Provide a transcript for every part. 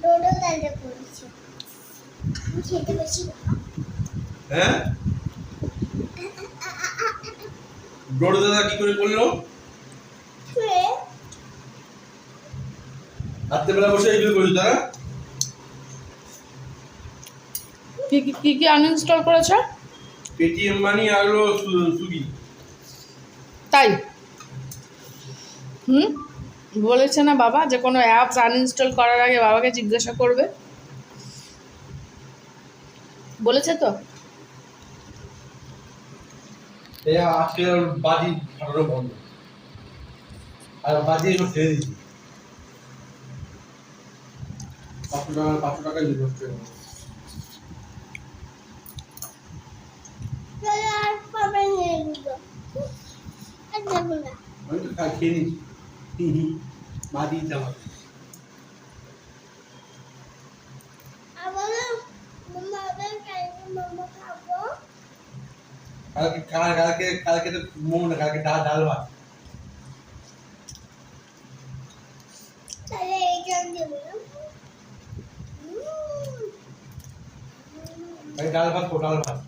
ডোডো দাদা করেছে। আমি খেতে বসি বাবা। হ্যাঁ ডোডো দাদা কি করে করলো? রাত্রেবেলা বসে এগুলো করি তারা কি কি কি আনইনস্টল করেছ? পেটিএম মানি আর হলো সুইগি। তাই বলেছে না বাবা যে কোনো অ্যাপস আনইনস্টল করার আগে বাবাকে জিজ্ঞাসা করবে, বলেছে তো? আজকে বাজি ফাটানো বন্ধ, আর বাজি এসব ছেড়ে দিচ্ছি। 500 টাকা নিয়ে নষ্ট হয়ে গেল। আর পাবে নিয়ে নিব। আর যাবো না। আমি তো খেয়ে নিচ্ছি বাজি যাওয়া। আবার মামা আবার কালকে মামা খাবো। কালকে তো মোমো না, কালকে ডাল ভাত। তাহলে এইটা দেবো না। ডাল ভাত তো ডাল ভাত।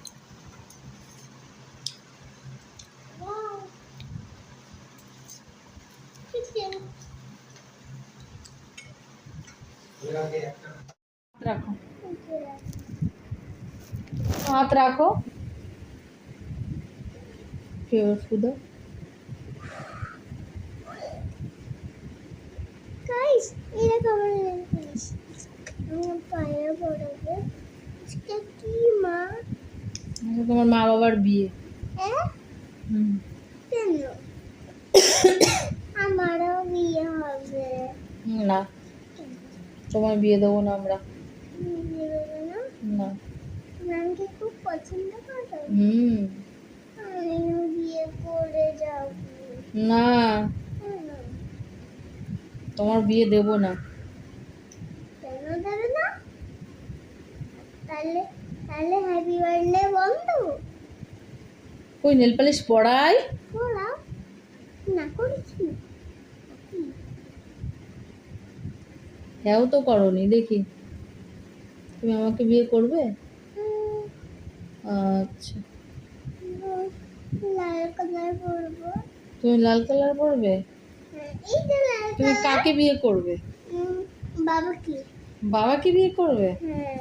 রাখো, হাত রাখো, ফুদো। গাইস এটা কেমন লাগছে? আমার পায়ে পড়বে। এটা কি মা? তোমার মা বাবার বিয়ে। হ্যাঁ? হুম। কেন? আমারও বিয়ে হবে। না, তোমার বিয়ে দেবো না আমরা। বিয়ে দেবে না? না। আমাকে খুব পছন্দ করো। আমিও বিয়ে করে যাব। না, তোমার বিয়ে দেবো না। কেন দেবে না? তাহলে তাহলে হ্যাপি বার্থডে বন্ধ। কই নেল পালিশ পড়াই? পড়াও না করেছি। হ্যাঁ তো করনি, দেখি তুমি আমাকে বিয়ে করবে? আচ্ছা, লাল কালার পরবো। তুমি লাল কালার পরবে? এই যে লাল তুমি কাকে বিয়ে করবে? বাবাকে। বাবাকে বিয়ে করবে? হ্যাঁ।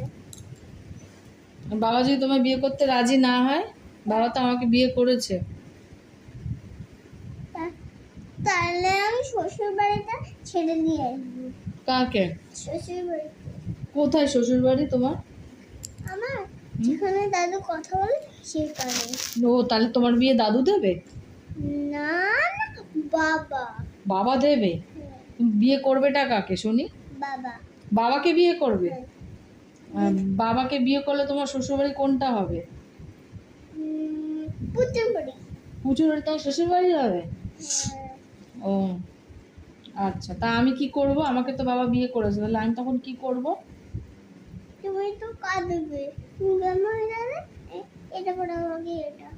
বাবা যদি তোমায় বিয়ে করতে রাজি না হয়? বাবা তো আমাকে বিয়ে করেছে। তাহলে আমি শ্বশুর বাড়িটা ছেড়ে দিয়ে আসবো। কাকে? শ্বশুর বাড়িতে। কোথায় শ্বশুর বাড়ি তোমার? আমার যেখানে দাদু কথা বলে সেখানে। ও, তাহলে তোমার বিয়ে দাদু দেবে? না না বাবা। বাবা দেবে? তুমি বিয়ে করবেটা কাকে শুনি? বাবা। বাবাকে বিয়ে করবে? বাবাকে বিয়ে করলে তোমার শ্বশুরবাড়ি কোনটা হবে? পুতুল বাড়ি। পুজোর বাড়ি তোমার শ্বশুরবাড়ি হবে? ও আচ্ছা, তা আমি কি করব? আমাকে তো বাবা বিয়ে করেছে, তাহলে আমি তখন কি করব? তুমি তো কাঁদবে। তুমি কেমন হয়ে যাবে? এটা পড়া আমাকে এটা।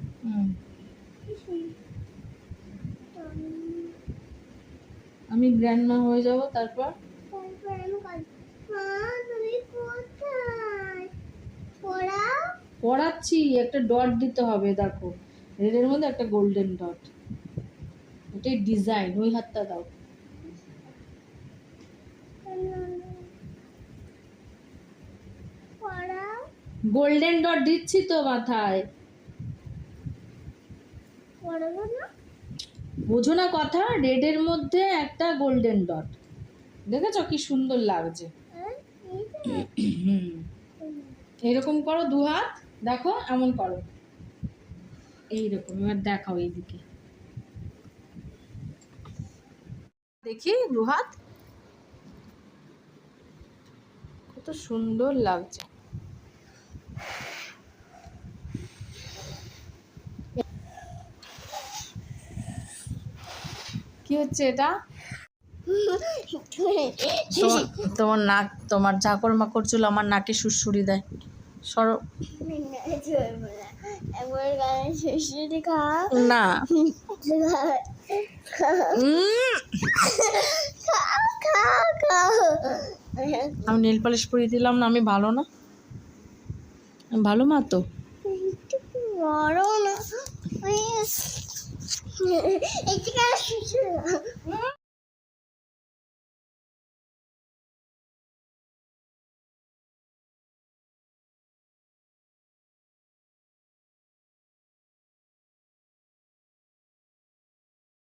আমি গ্র্যান্ডমা হয়ে যাব, তারপর তারপর আমি কাঁদবো। মা তুমি কোথায়? পড়াও। পড়াচ্ছি, একটা ডট দিতে হবে, দেখো রেডের মধ্যে একটা গোল্ডেন ডট, এটাই ডিজাইন। ওই হাতটা দাও। পড়াও। গোল্ডেন ডট দিচ্ছি তো মাথায়। পড়াবো না? বোঝো না কথা? রেডের মধ্যে একটা গোল্ডেন ডট, দেখেছো কি সুন্দর লাগছে? এরকম করো, দু হাত দেখো, এমন করো, এইরকম। এবার দেখাও এইদিকে, দেখি দু হাত, কত সুন্দর লাগছে। কি হচ্ছে এটা? তোমার নাক, তোমার ঝাঁকর মাকড় চুল আমার নাকে সুরসুরি দেয়। সরো একবার গায়ে শ্বশুরি খা না। খাও খাও খাও আমি নেল পালিশ পরিয়ে দিলাম না, আমি ভালো না? আমি ভালো মা তো? বড় না, এই